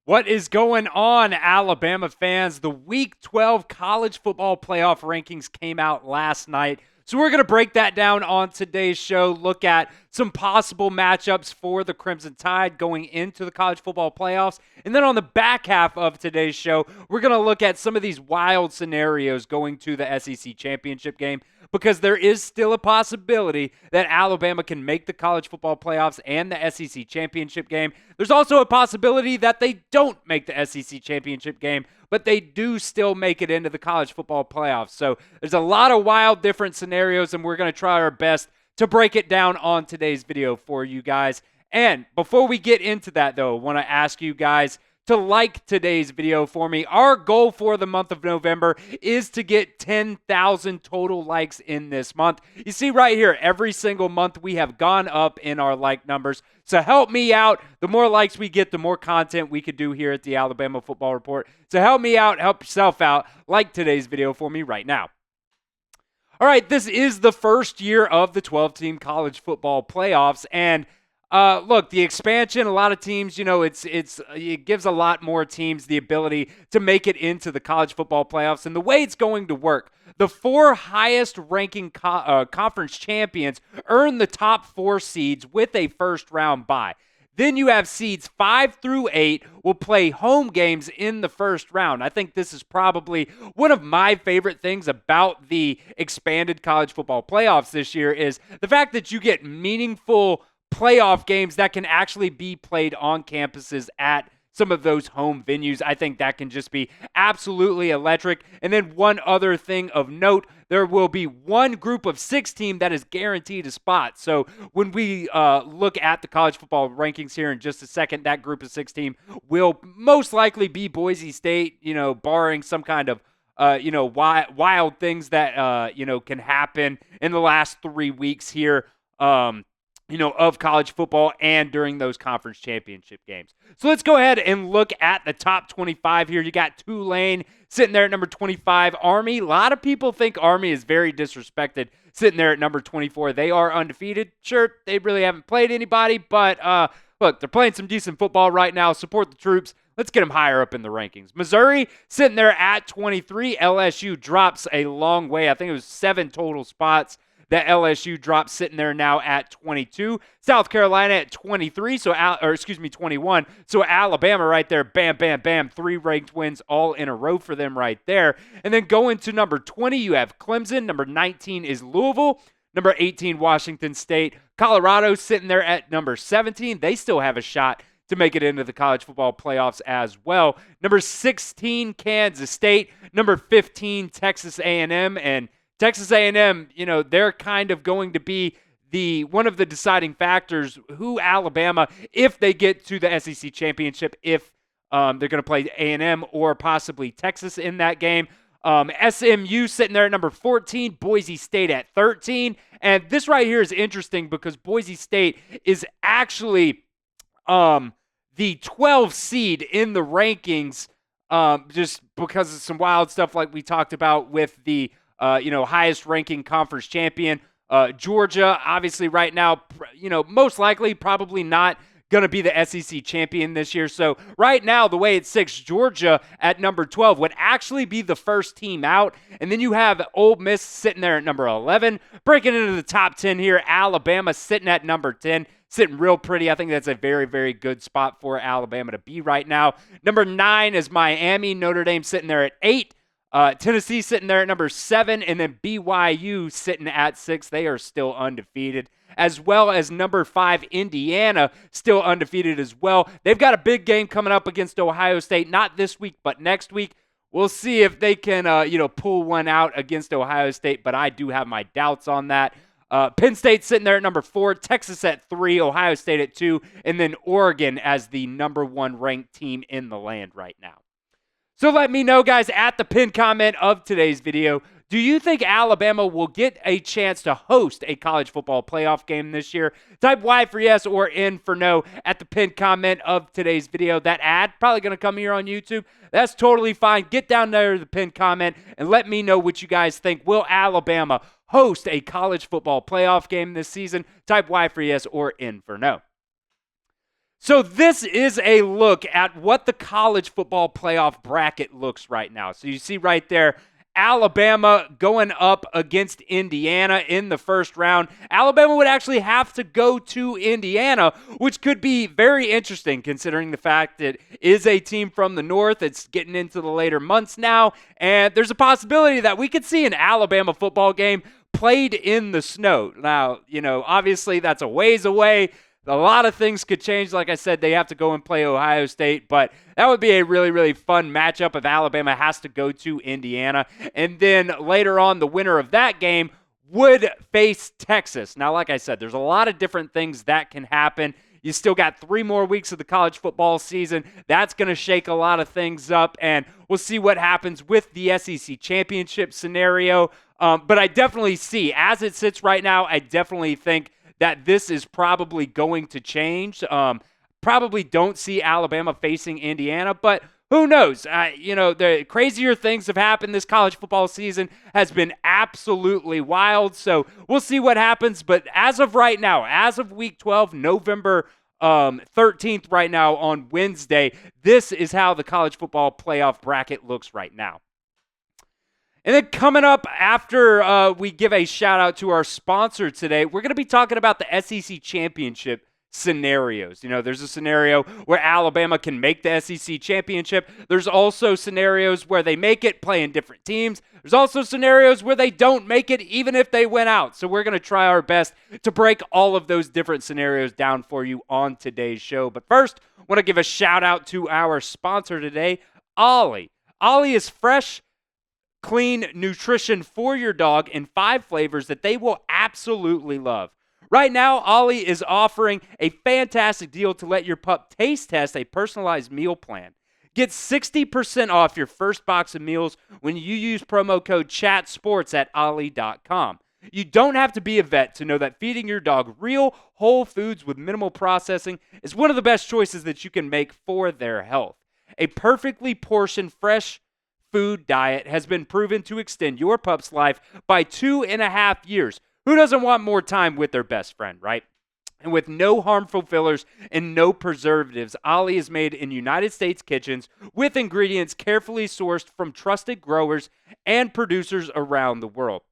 What is going on, Alabama fans? The Week 12 college football playoff rankings came out last night. So we're going to break that down on today's show, look at some possible matchups for the Crimson Tide going into the college football playoffs. And then on the back half of today's show, we're going to look at some of these wild scenarios going to the SEC championship game, because there is still a possibility that Alabama can make the college football playoffs and the SEC championship game. There's also a possibility that they don't make the SEC championship game, but they do still make it into the college football playoffs. So there's a lot of wild different scenarios, and we're going to try our best to break it down on today's video for you guys. And before we get into that, though, I want to ask you guys to like today's video for me. Our goal for the month of November is to get 10,000 total likes in this month. You see right here, every single month we have gone up in our like numbers. So help me out. The more likes we get, the more content we could do here at the Alabama Football Report. So help me out, help yourself out. Like today's video for me right now. All right, this is the first year of the 12-team college football playoffs, and look, the expansion, a lot of teams, it gives a lot more teams the ability to make it into the college football playoffs. And the way it's going to work, the four highest ranking conference champions earn the top four seeds with a first round bye. Then you have seeds 5 through 8 will play home games in the first round. I think this is probably one of my favorite things about the expanded college football playoffs this year is the fact that you get meaningful playoff games that can actually be played on campuses at some of those home venues. I think that can just be absolutely electric. And then one other thing of note, there will be one group of 6 team that is guaranteed a spot. So when we look at the college football rankings here in just a second, that group of 6 team will most likely be Boise State, barring some kind of wild things that can happen in the last 3 weeks here. Of college football and during those conference championship games. So let's go ahead and look at the top 25 here. You got Tulane sitting there at number 25. Army, a lot of people think Army is very disrespected sitting there at number 24. They are undefeated. Sure, they really haven't played anybody, but look, they're playing some decent football right now. Support the troops. Let's get them higher up in the rankings. Missouri sitting there at 23. LSU drops a long way. I think it was 7 total spots that LSU dropped, sitting there now at 22. South Carolina at 21. So Alabama right there, bam, bam, bam, 3 ranked wins all in a row for them right there. And then going to number 20, you have Clemson. Number 19 is Louisville. Number 18, Washington State. Colorado sitting there at number 17. They still have a shot to make it into the college football playoffs as well. Number 16, Kansas State. Number 15, Texas A&M. And Texas A&M, they're kind of going to be one of the deciding factors who Alabama, if they get to the SEC championship, if they're going to play A&M or possibly Texas in that game. SMU sitting there at number 14, Boise State at 13. And this right here is interesting because Boise State is actually the 12th seed in the rankings, just because of some wild stuff like we talked about with the highest ranking conference champion. Georgia, obviously right now, most likely probably not going to be the SEC champion this year. So right now, the way it sits, Georgia at number 12 would actually be the first team out. And then you have Ole Miss sitting there at number 11. Breaking into the top 10 here, Alabama sitting at number 10. Sitting real pretty. I think that's a very, very good spot for Alabama to be right now. Number 9 is Miami. Notre Dame sitting there at 8. Tennessee sitting there at number 7, and then BYU sitting at 6. They are still undefeated, as well as number 5, Indiana, still undefeated as well. They've got a big game coming up against Ohio State, not this week, but next week. We'll see if they can, pull one out against Ohio State, but I do have my doubts on that. Penn State sitting there at number 4, Texas at 3, Ohio State at 2, and then Oregon as the number 1 ranked team in the land right now. So let me know, guys, at the pinned comment of today's video, do you think Alabama will get a chance to host a college football playoff game this year? Type Y for yes or N for no at the pinned comment of today's video. That ad probably going to come here on YouTube. That's totally fine. Get down there to the pinned comment and let me know what you guys think. Will Alabama host a college football playoff game this season? Type Y for yes or N for no. So this is a look at what the college football playoff bracket looks right now. So you see right there, Alabama going up against Indiana in the first round. Alabama would actually have to go to Indiana, which could be very interesting considering the fact that it is a team from the North. It's getting into the later months now, and there's a possibility that we could see an Alabama football game played in the snow. Now, obviously that's a ways away. A lot of things could change. Like I said, they have to go and play Ohio State, but that would be a really, really fun matchup if Alabama has to go to Indiana. And then later on, the winner of that game would face Texas. Now, like I said, there's a lot of different things that can happen. You still got 3 more weeks of the college football season. That's going to shake a lot of things up, and we'll see what happens with the SEC championship scenario. But I definitely see, as it sits right now, I definitely think that this is probably going to change. Probably don't see Alabama facing Indiana, but who knows? The crazier things have happened. This college football season has been absolutely wild, so we'll see what happens. But as of right now, as of Week 12, November 13th right now on Wednesday, this is how the college football playoff bracket looks right now. And then coming up after we give a shout out to our sponsor today, we're going to be talking about the SEC championship scenarios. There's a scenario where Alabama can make the SEC championship. There's also scenarios where they make it playing different teams. There's also scenarios where they don't make it even if they win out. So we're going to try our best to break all of those different scenarios down for you on today's show. But first, I want to give a shout out to our sponsor today, Ollie. Ollie is fresh, clean nutrition for your dog in 5 flavors that they will absolutely love. Right now, Ollie is offering a fantastic deal to let your pup taste test a personalized meal plan. Get 60% off your first box of meals when you use promo code CHATSPORTS at ollie.com. You don't have to be a vet to know that feeding your dog real, whole foods with minimal processing is one of the best choices that you can make for their health. A perfectly portioned, fresh food diet has been proven to extend your pup's life by 2.5 years. Who doesn't want more time with their best friend, right? And with no harmful fillers and no preservatives, Ollie is made in United States kitchens with ingredients carefully sourced from trusted growers and producers around the world.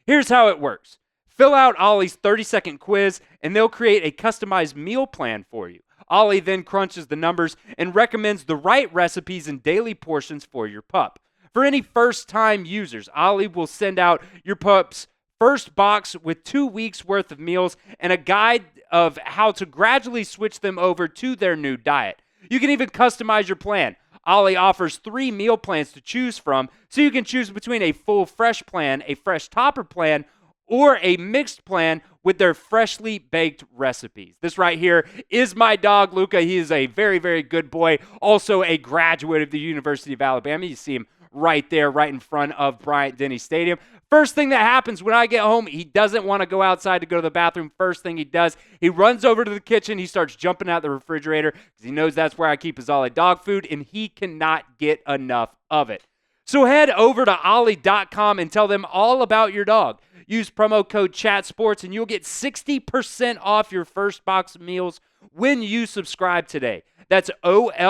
Here's how it works. Fill out Ollie's 30-second quiz, and they'll create a customized meal plan for you. Ollie then crunches the numbers and recommends the right recipes and daily portions for your pup. For any first-time users, Ollie will send out your pup's first box with 2 weeks worth of meals and a guide of how to gradually switch them over to their new diet. You can even customize your plan. Ollie offers 3 meal plans to choose from, so you can choose between a full fresh plan, a fresh topper plan, or a mixed plan with their freshly baked recipes. This right here is my dog, Luca. He is a very, very good boy, also a graduate of the University of Alabama. You see him right there, right in front of Bryant-Denny Stadium. First thing that happens when I get home, he doesn't want to go outside to go to the bathroom. First thing he does, he runs over to the kitchen. He starts jumping out the refrigerator because he knows that's where I keep his Ollie dog food, and he cannot get enough of it. So head over to ollie.com and tell them all about your dog. Use promo code CHATSPORTS and you'll get 60% off your first box of meals when you subscribe today. That's OLLIE.com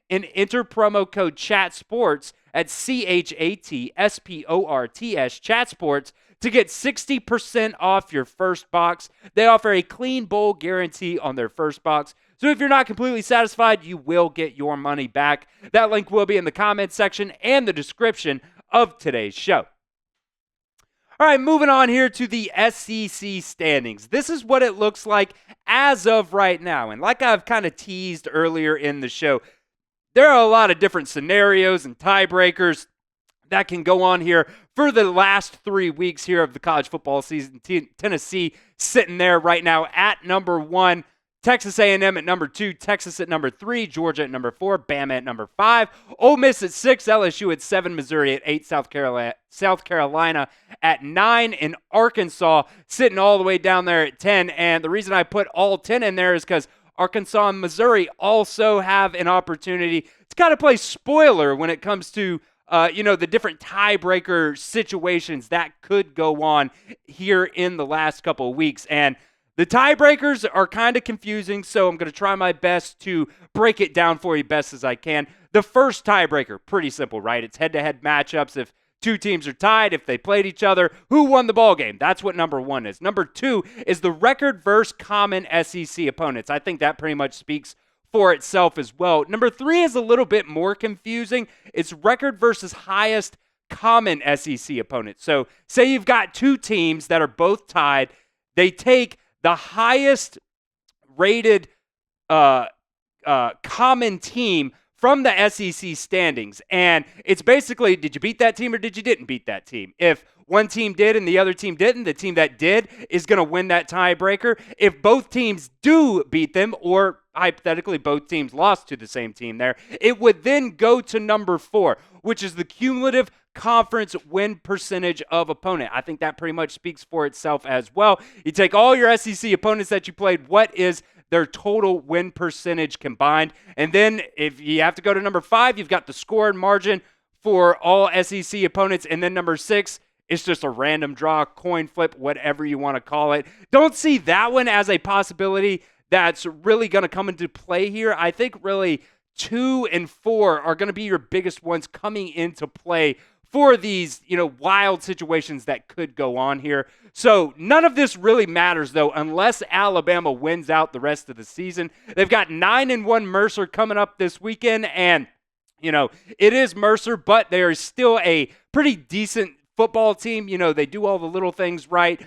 and enter promo code CHATSPORTS at CHATSPORTS, CHATSPORTS, to get 60% off your first box. They offer a clean bowl guarantee on their first box. So if you're not completely satisfied, you will get your money back. That link will be in the comments section and the description of today's show. All right, moving on here to the SEC standings. This is what it looks like as of right now. And like I've kind of teased earlier in the show, there are a lot of different scenarios and tiebreakers that can go on here for the last 3 weeks here of the college football season. Tennessee sitting there right now at number 1. Texas A&M at number 2, Texas at number 3, Georgia at number 4, Bama at number 5, Ole Miss at 6, LSU at 7, Missouri at 8, South Carolina at 9, and Arkansas sitting all the way down there at 10. And the reason I put all 10 in there is because Arkansas and Missouri also have an opportunity to kind of play spoiler when it comes to the different tiebreaker situations that could go on here in the last couple of weeks. And The tiebreakers are kind of confusing, so I'm going to try my best to break it down for you best as I can. The first tiebreaker, pretty simple, right? It's head-to-head matchups. If two teams are tied, if they played each other, who won the ball game? That's what number one is. Number two is the record versus common SEC opponents. I think that pretty much speaks for itself as well. Number three is a little bit more confusing. It's record versus highest common SEC opponents. So say you've got two teams that are both tied. They take the highest rated common team from the SEC standings. And it's basically, did you beat that team or did you didn't beat that team? If one team did and the other team didn't, the team that did is going to win that tiebreaker. If both teams do beat them, or hypothetically both teams lost to the same team there, it would then go to number four, which is the cumulative conference win percentage of opponent. I think that pretty much speaks for itself as well. You take all your SEC opponents that you played, what is their total win percentage combined? And then if you have to go to number five, you've got the scoring margin for all SEC opponents. And then number six, it's just a random draw, coin flip, whatever you want to call it. Don't see that one as a possibility that's really going to come into play here. I think really 2 and 4 are going to be your biggest ones coming into play for these, wild situations that could go on here. So none of this really matters, though, unless Alabama wins out the rest of the season. They've got 9-1 Mercer coming up this weekend, and, it is Mercer, but they are still a pretty decent football team. They do all the little things right.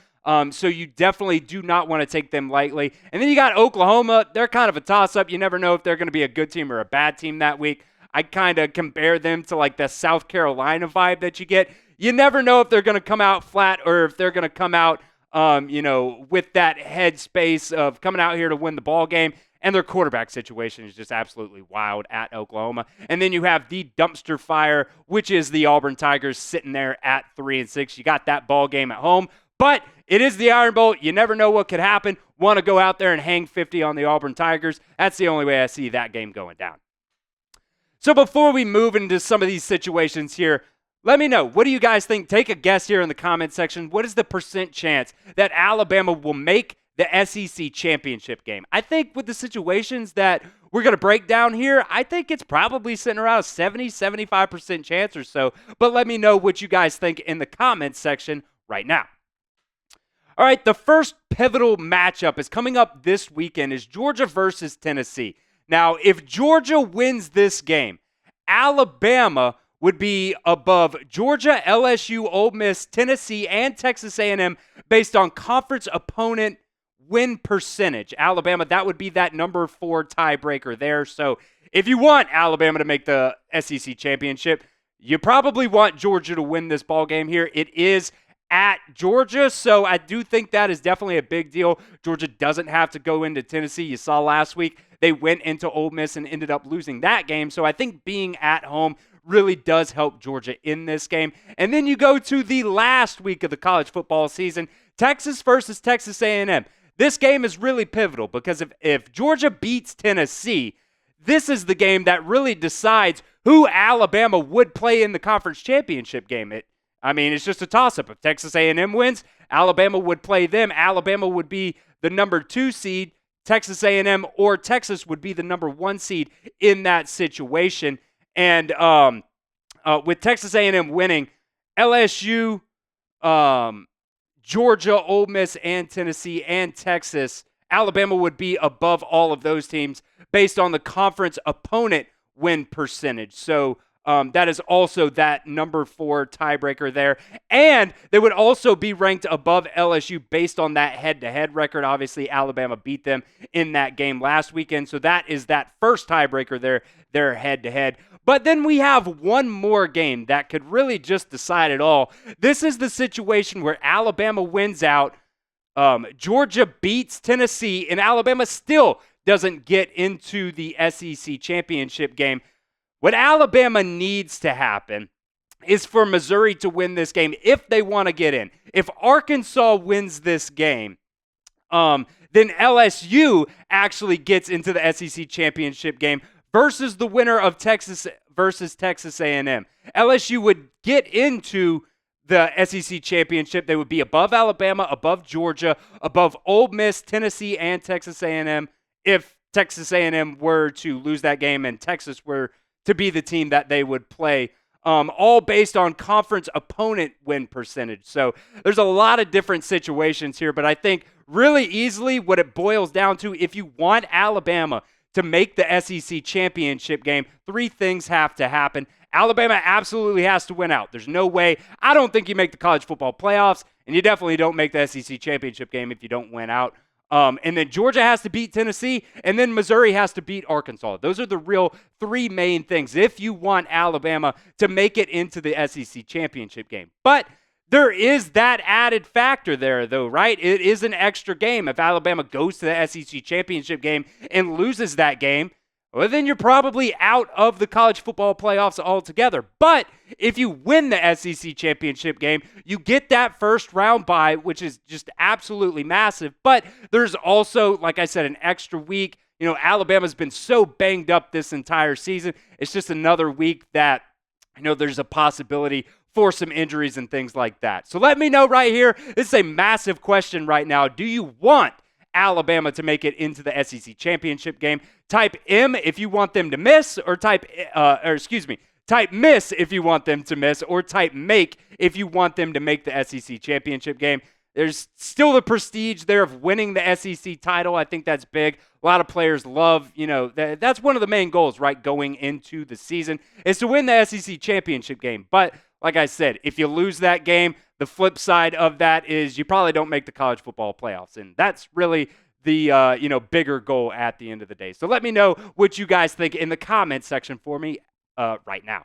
So you definitely do not want to take them lightly. And then you got Oklahoma. They're kind of a toss-up. You never know if they're going to be a good team or a bad team that week. I kind of compare them to like the South Carolina vibe that you get. You never know if they're going to come out flat or if they're going to come out, with that headspace of coming out here to win the ball game. And their quarterback situation is just absolutely wild at Oklahoma. And then you have the dumpster fire, which is the Auburn Tigers sitting there at 3-6. You got that ball game at home, but it is the Iron Bowl. You never know what could happen. Want to go out there and hang 50 on the Auburn Tigers? That's the only way I see that game going down. So before we move into some of these situations here, let me know. What do you guys think? Take a guess here in the comment section. What is the % chance that Alabama will make the SEC championship game? I think with the situations that we're going to break down here, I think it's probably sitting around a 70-75% chance or so. But let me know what you guys think in the comments section right now. All right, the first pivotal matchup is coming up this weekend is Georgia versus Tennessee. Now, if Georgia wins this game, Alabama would be above Georgia, LSU, Ole Miss, Tennessee, and Texas A&M based on conference opponent win percentage. Alabama, that would be that number 4 tiebreaker there. So if you want Alabama to make the SEC championship, you probably want Georgia to win this ball game here. It is at Georgia, so I do think that is definitely a big deal. Georgia doesn't have to go into Tennessee. You saw last week they went into Ole Miss and ended up losing that game. So I think being at home really does help Georgia in this game. And then you go to the last week of the college football season, Texas versus Texas A&M. This game is really pivotal because if Georgia beats Tennessee, this is the game that really decides who Alabama would play in the conference championship game. It's just a toss-up. If Texas A&M wins, Alabama would play them. Alabama would be the number 2 seed. Texas A&M or Texas would be the number 1 seed in that situation. And with Texas A&M winning, LSU, Georgia, Ole Miss, and Tennessee, and Texas, Alabama would be above all of those teams based on the conference opponent win percentage. So that is also that number 4 tiebreaker there. And they would also be ranked above LSU based on that head-to-head record. Obviously, Alabama beat them in that game last weekend. So that is that first tiebreaker there, their head-to-head. But then we have one more game that could really just decide it all. This is the situation where Alabama wins out, Georgia beats Tennessee, and Alabama still doesn't get into the SEC championship game. What Alabama needs to happen is for Missouri to win this game if they want to get in. If Arkansas wins this game, then LSU actually gets into the SEC championship game versus the winner of Texas versus Texas A&M. LSU would get into the SEC championship. They would be above Alabama, above Georgia, above Ole Miss, Tennessee, and Texas A&M if Texas A&M were to lose that game and Texas were to be the team that they would play, all based on conference opponent win percentage. So there's a lot of different situations here, but I think really easily what it boils down to, if you want Alabama to make the SEC championship game, three things have to happen. Alabama absolutely has to win out. There's no way. I don't think you make the college football playoffs, and you definitely don't make the SEC championship game if you don't win out. And then Georgia has to beat Tennessee, and then Missouri has to beat Arkansas. Those are the real three main things if you want Alabama to make it into the SEC championship game. But there is that added factor there, though, right? It is an extra game. If Alabama goes to the SEC championship game and loses that game, well, then you're probably out of the college football playoffs altogether. But if you win the SEC championship game, you get that first round bye, which is just absolutely massive. But there's also, like I said, an extra week. You know, Alabama's been so banged up this entire season. It's just another week that, there's a possibility for some injuries and things like that. So let me know right here. This is a massive question right now. Do you want Alabama to make it into the SEC championship game? Type M if you want them to miss, or type miss if you want them to miss, or type make if you want them to make the SEC championship game. There's still the prestige there of winning the SEC title. I think that's big. A lot of players love, that's one of the main goals, right, going into the season, is to win the SEC championship game. But like I said, if you lose that game, the flip side of that is you probably don't make the college football playoffs. And that's really the, bigger goal at the end of the day. So let me know what you guys think in the comments section for me right now.